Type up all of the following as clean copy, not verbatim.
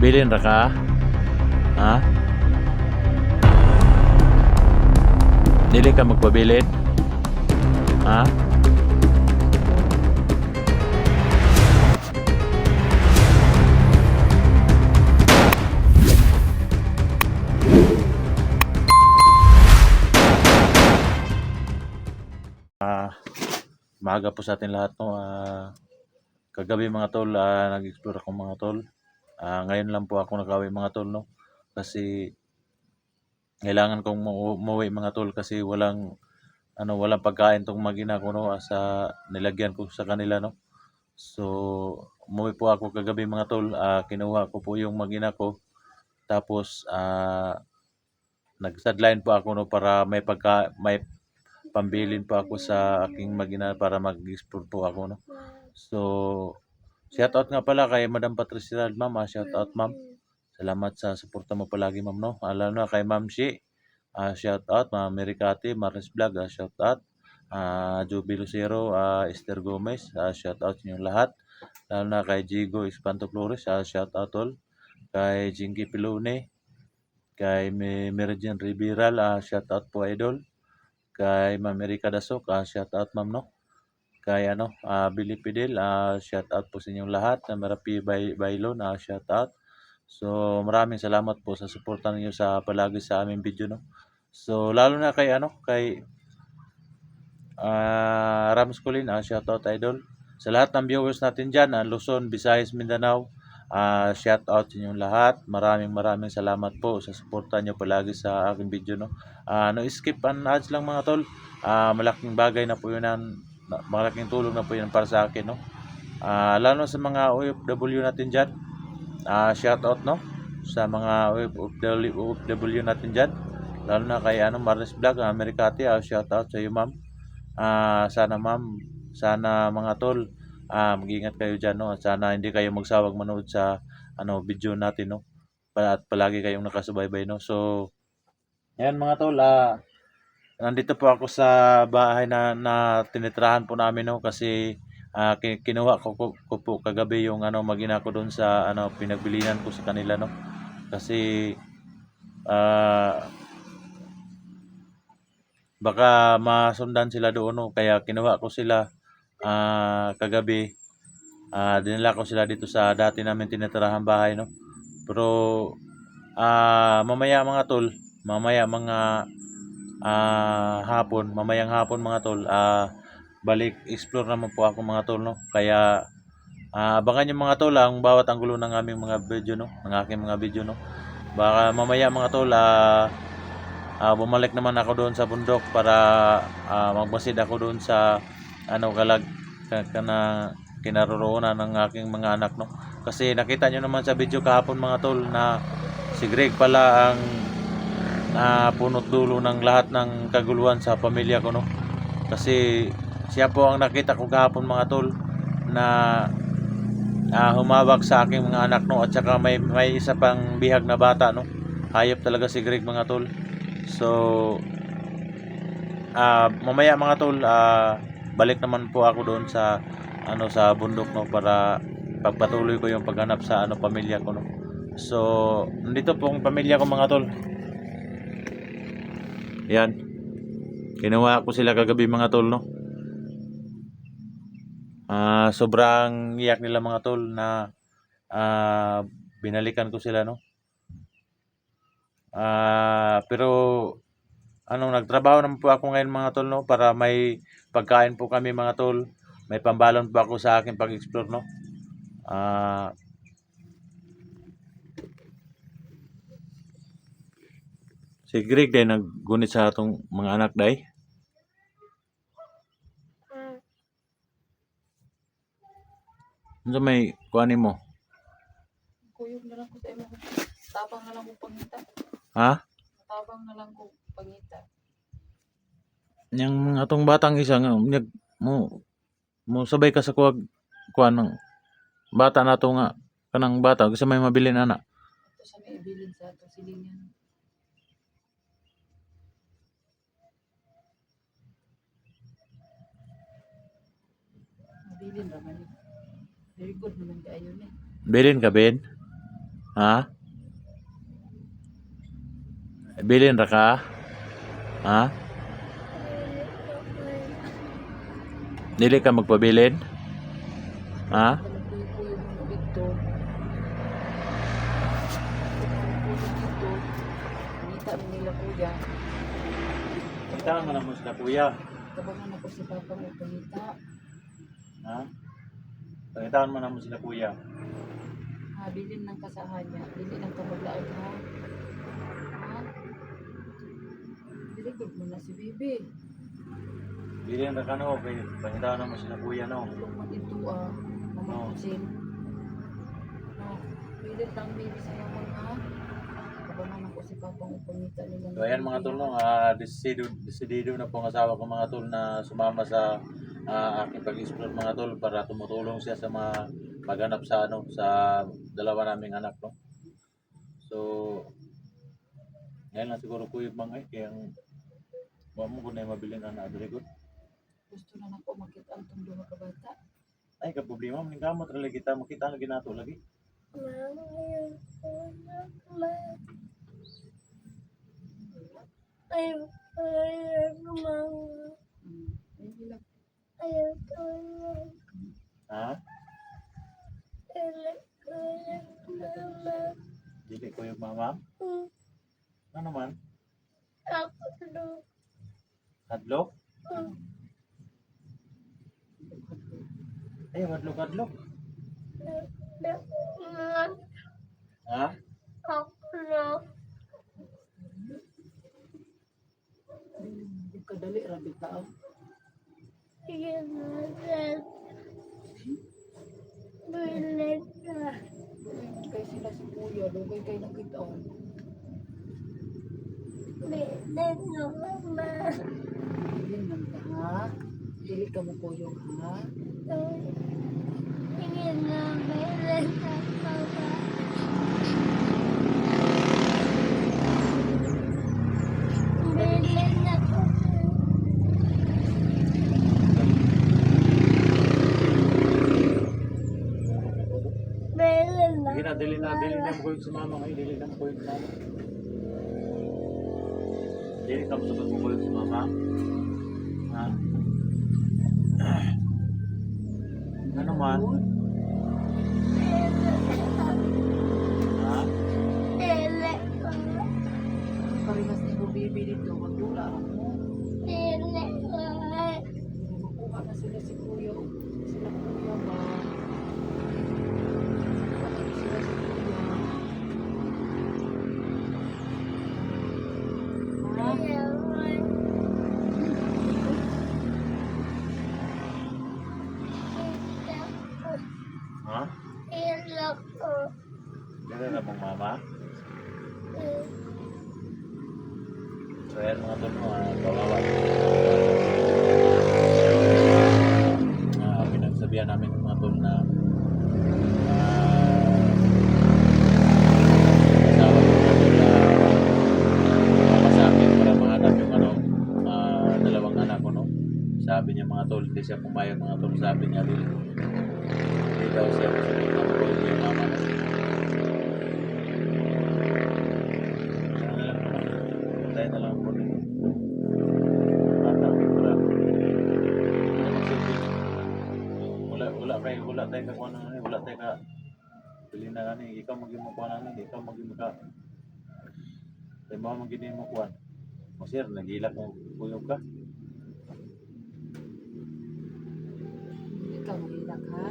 Bilin ra ka? Ha? Dili ka magpabilin? Ha? Maaga po sa atin lahat, no. Kagabi mga tol, nag-explore ako mga tol. Ngayon lang po ako nakauwi mga tol, no. Kasi kailangan kong umuwi mga tol kasi walang pagkain tong mag-ina ko, no, sa nilagyan ko sa kanila, no. So umuwi po ako kagabi mga tol, kinuha ko po yung mag-ina ko. Tapos nag-sideline po ako, no, para may pambilin po ako sa aking mag-ina para mag-explore po ako, no. So shoutout nga pala kay Madam Patricia, ma'am. Shoutout ma'am. Salamat sa suporta mo palagi ma'am, no. Lalo na kay Ma'am Shi. Shoutout Ma'am Mericati, Maris Vlog, shoutout. Joby Lucero, Esther Gomez, shoutout sa inyong lahat. Lalo na kay Jigo Espanto Flores, shoutout all. Kay Jinky Pilone, kay Meridian Riberal, shoutout po idol. Kay Ma'am Erika Dasok, shoutout ma'am, no. Kay Billy Fidel, shoutout po sa inyong lahat. Marapi Bailon, shoutout. So maraming salamat po sa suporta niyo sa palagi sa aming video, no. So lalo na kay Rams Colin, shoutout idol. Sa lahat ng viewers natin diyan, Luzon, Visayas, Mindanao, shoutout sa inyong lahat. Maraming salamat po sa suporta niyo palagi sa aking video, no. No skip and ads lang mga tol. Malaking bagay na po 'yun, malaking tulong na po 'yun para sa akin, no. Lalo sa mga OFW natin diyan, shoutout, no, sa mga OFW natin diyan. Lalo na kay Maris Vlog, Mericati, shoutout sa iyo ma'am. Sana ma'am, sana mga tol, mag-ingat kayo diyan, no. Sana hindi kayo magsawang manood sa video natin, no. At palagi kayong nakasubaybay, no. So ayan mga tol, nandito po ako sa bahay na tinitirahan po namin, no, kasi kinuha ko po kagabi yung mag-ina ko doon sa pinagbilinan ko sa kanila, no. Kasi baka masundan sila doon, no, kaya kinuha ko sila kagabi. Dinala ko sila dito sa dati namin tinitirahan bahay, no. Pero mamaya mga tol, mamaya mga mamayang hapon mga tol, balik explore naman po ako mga tol, no. Kaya abangan yung mga tol ang bawat anggulo ng aming mga video, no, ng aking mga video, no. Baka mamaya mga tol, bumalik naman ako doon sa bundok para magmasid ako doon sa kinaroroonan ng aking mga anak, no. Kasi nakita nyo naman sa video kahapon mga tol na si Greg pala ang punot dulo ng lahat ng kaguluhan sa pamilya ko, no. Kasi siya po ang nakita ko kahapon mga tol na humawak sa aking mga anak, no, at saka may isa pang bihag na bata, no. Hayop talaga si Greg mga tol. So mamaya mga tol, balik naman po ako doon sa sa bundok, no, para pagpatuloy ko yung paghanap sa pamilya ko, no. So nandito po ang pamilya ko mga tol. Yan, kinuha ko sila kagabi mga tol, no. Sobrang iyak nila mga tol na binalikan ko sila, no. Pero nagtrabaho naman po ako ngayon mga tol, no, para may pagkain po kami mga tol. May pambalon po ako sa aking pag-explore, no. Si Greg day naggunit sa atong mga anak day. Ano may kuanin mo? Kuyog na lang ko sa imo. Tabang na lang ko pangita. Ha? Tabang na lang ko pangita. Yang atong batang isa nga mo sabay ka sa kuan ng bata nato nga kanang bata gusto may mabilin ana. Ito sa may ibilin sa ato silingan. Mabilin naman. Very good naman kayo ni. Bilin ka Ben? Ha? Bilin ra ka? Ha? Dili ka magpabilin? Ha? Nagkuyog-kuyog mo dito. Dito. Kita mo nila kuya. Kita mo naman sila kuya. Kabangan ako si Papa mo pangita. Ha? Pakitaan mo naman sila kuya. Ha, bilin ng kasahan niya. Dili lang ka maglaag ha. Ha? Dili good mo na si Bibi. Bilin ra ka no, kay pakitaan naman sila kuya no. Tulog mo dito mamakusin. Ha? Bilin lang Bibi sa naman ha. Kabangan ako si Papa mo pangita nila. So ayan mga tol, no, desidido na po ang asawa ko mga tol na sumama sa aking pag-explore mga tol para tumutulong siya sa mga maghanap sa sa dalawa naming anak, no. So ngayon lang siguro kuyog mga kaya ang mo ko na mabilin ang very good. Gusto na nako makita ang tong duha ka bata. Ay ka problema man gamot ra lagi kita makita lagi nato lagi. Hindi lang. Ha? Dili kuyog mama. Ano man? Hadlok? Ay, hadlok. Ha? Hindi ka dali rabi ka. Kay sila si Kuya, dugay kay nakita. Bilin man ka ha. Dili ka mo kuyog ha. Sige na, dili na mo kuyog sa mama ngayon, dili na mo kuyog sa mama. Dili ka mo sagot mo kuyog sa mama. Ha? Ano man? Ha? Parehas ni mo Bibi dito, magdula mo. Makuha na sila si Kuya. Sila Kuya ba? Sila si Kuya. Ha? Ha? Dili na mong mama. So ayan mga tol mo, kawawa. Pinagsabihan namin mga tol na asawa ko mga tol na mama sa akin para mahanap yung dalawang anak ko, no. Sabi niya mga tol, hindi siya pumayag mga tol. Sabi niya, hindi daw siya masunod na magulit yung mama na. Tayo na lang po rin. Wala tayo ka kuha na wala tayo ka pili na gani, ikaw maging mo kuha na ikaw maging mo ka tayo mo maging mo kuha mo sir, nagilak mo kuyog ka. Ikaw mahilak ha?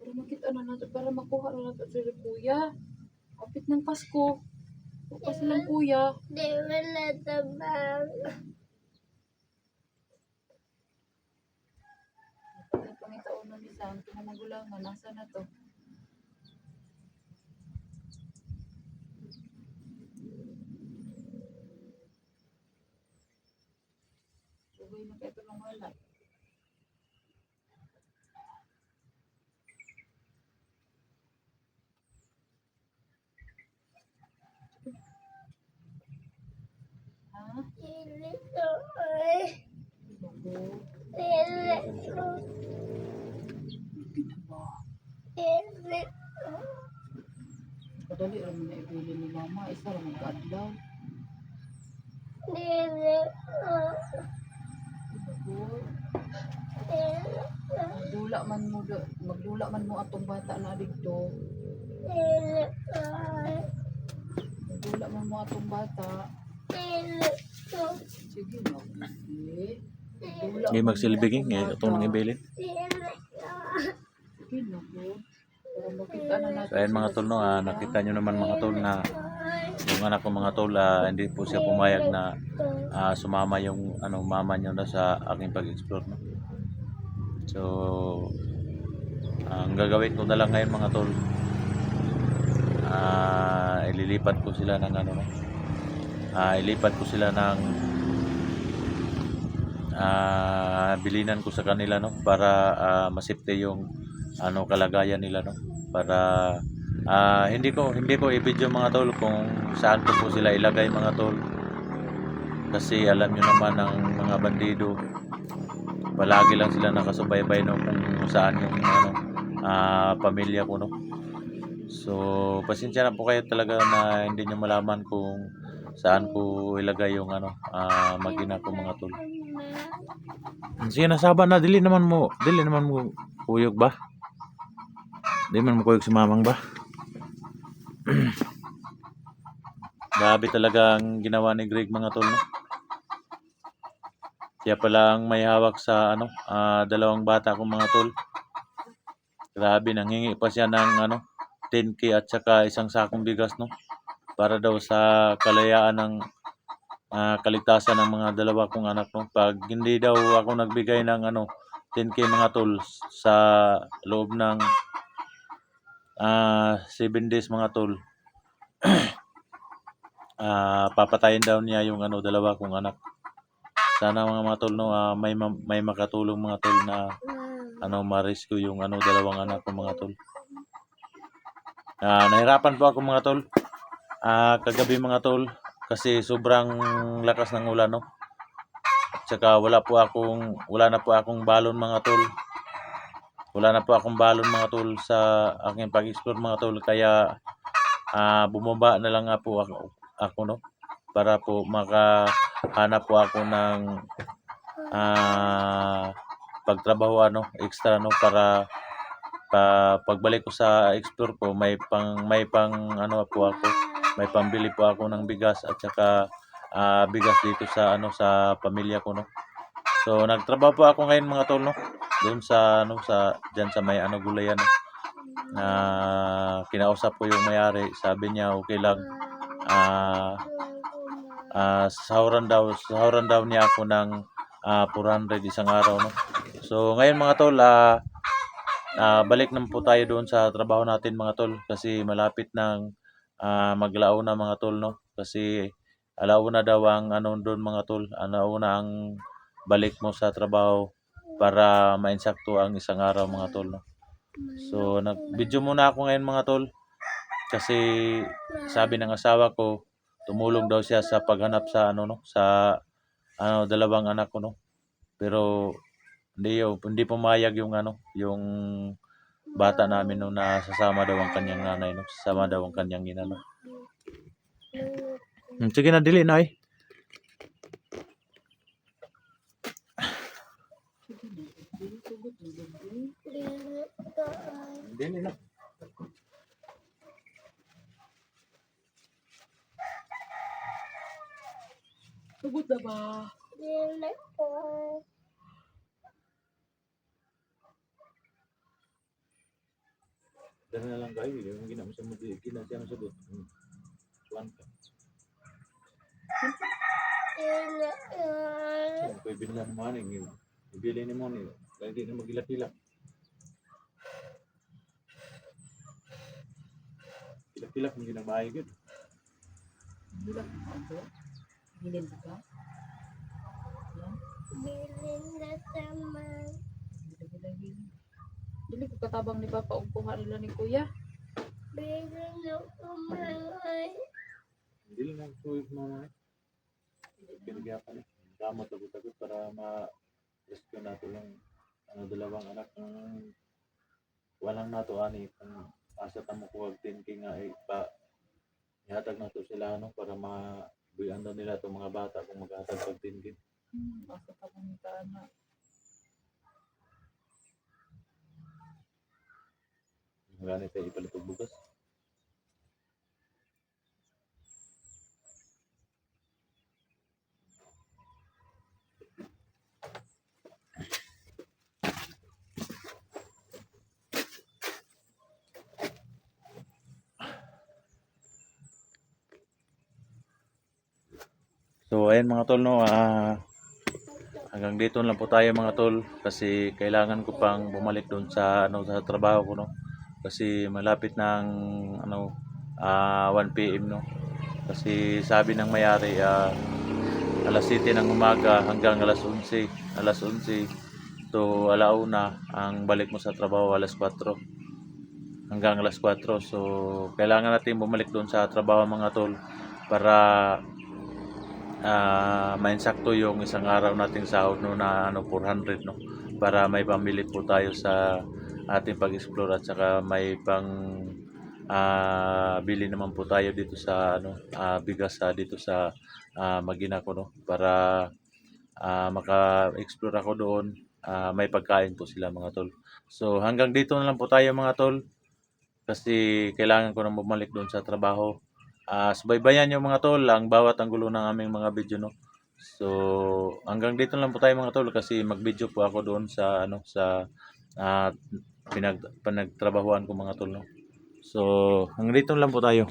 Para makita na natin, para makuha na natin sila Kuya. Kapit ng Pasko. Bukas silang Kuya. Ang pangitaon na ni Sam, kinamagulangan, nasa na to? Sugay na kayo ng wala. Ha? Kadali rin na ibili ni mama. Isa lang mag-adlaw. Magdula man mo atong bata na dito. Magdula man mo atong bata. Sige na. Magdula Hindi man mo magsilbiging, atong bata. itong nang ibilin. Sige na po. Para makita na natin. So ayun mga sila tol, no, sa kuya. nakita nyo naman mga tol na yung anak ko mga tol, hindi po siya pumayag na sumama yung mama niya na sa aking pag-explore, no. So ang gagawin ko na lang ngayon mga tol, ililipat ko sila ng ilipat ko sila ng bilinan ko sa kanila, no, para masipte yung kalagayan nila, no, para hindi ko i-video mga tol kung saan ko po sila ilagay mga tol, kasi alam nyo naman ng mga bandido, palagi lang sila nakasubaybay, no, kung saan yung pamilya ko, no. So pasensya na po kayo talaga na hindi nyo malaman kung saan ko ilagay yung mag-ina ko mga tol. Sige na, saba na, dili naman mo kuyog ba? Dili man mo kuyog si mamang ba? Grabe talaga ang ginawa ni Greg mga tol, no. Siya pala ang may hawak sa dalawang bata ko mga tol. Grabe, nanghingi pa siya ng 10K at saka isang sakong bigas, no, para daw sa kalayaan ng kaligtasan ng mga dalawa kong anak, no. Pag hindi daw ako nagbigay ng 10K mga tol sa loob ng 7 days mga tol, papatayin daw niya yung dalawa kong anak. Sana mga tol, no, may makatulong mga tol na ma-rescue yung dalawang anak ko mga tol. Nahirapan po ako mga tol kagabi mga tol, kasi sobrang lakas ng ulan, no. Tsaka wala na po akong balon mga tol. Wala na po akong balon mga tol sa aking pag-explore mga tol, kaya bumaba na lang nga po ako, no, para po makahanap po ako ng pagtrabaho extra, no, para pagbalik ko sa explore ko may pambili po ako ng bigas at saka bigas dito sa sa pamilya ko, no. So nagtrabaho po ako ngayon mga tol, no, doon sa diyan sa may gulayan, no. Kinausap ko yung may-ari, sabi niya okay lang, sahuran daw niya ako ng 400 isang araw, no. So ngayon mga tol, balik naman po tayo doon sa trabaho natin mga tol, kasi malapit nang maglauna mga tol, no, kasi alauna daw ang doon mga tol, alauna ang balik mo sa trabaho para mainsakto ang isang araw mga tol, no. So nag-video muna ako ngayon mga tol, kasi sabi ng asawa ko tumulong daw siya sa paghanap sa sa dalawang anak ko, no. Pero hindi pumayag yung yung bata namin, no, na sasama daw ang kanyang nanay, no, sasama daw ang kanyang ina, no. Sige na, dili na dili na. Tugot na ba? Dala na lang kayo, yung ginamit sa mga kinasya mo sagot. Tuwan ka. Kaya binlan mo yun. Ibili ni mo niyo. Kaya di na magilak-ilak. Ilak-ilak mo ginabayag yun. Bilak mo ako. Bilin ka? Bilin. Dili ko katabang ni Papa og kuha nila ni Kuya. Hindi lang tuwid mo na. Pinagyapan eh. Damot tagot-tagot para rescue nato yung dalawang anak ng walang nato ani kung asa ta mo kuwag 10K nga ihatag nato sila para mabuyan daw nila itong mga bata kung maghatag pag 10K. Asa pa panitaan na. Ganit tayo ipalit og bugas. So ayan mga tol no, hanggang dito lang po tayo mga tol kasi kailangan ko pang bumalik doon sa sa trabaho ko no. Kasi malapit ng 1 PM no. Kasi sabi ng may-ari alas 7 ng umaga hanggang alas 11 to alauna ang balik mo sa trabaho alas 4 hanggang alas 4. So kailangan natin bumalik doon sa trabaho mga tol para mainsakto yung isang araw nating sahod no na 400 no para may pambili po tayo sa ating pag-explore at saka may pang bili naman po tayo dito sa bigas dito sa Magina ko no para maka-explore ako doon, may pagkain po sila mga tol. So hanggang dito na lang po tayo mga tol kasi kailangan ko na bumalik doon sa trabaho. Subaybayan yung mga tol ang bawat anggulo ng aming mga video no. So hanggang dito lang po tayo mga tol kasi mag-video po ako doon sa sa pinagtrabahuan ko mga tol no. So hanggang dito lang po tayo.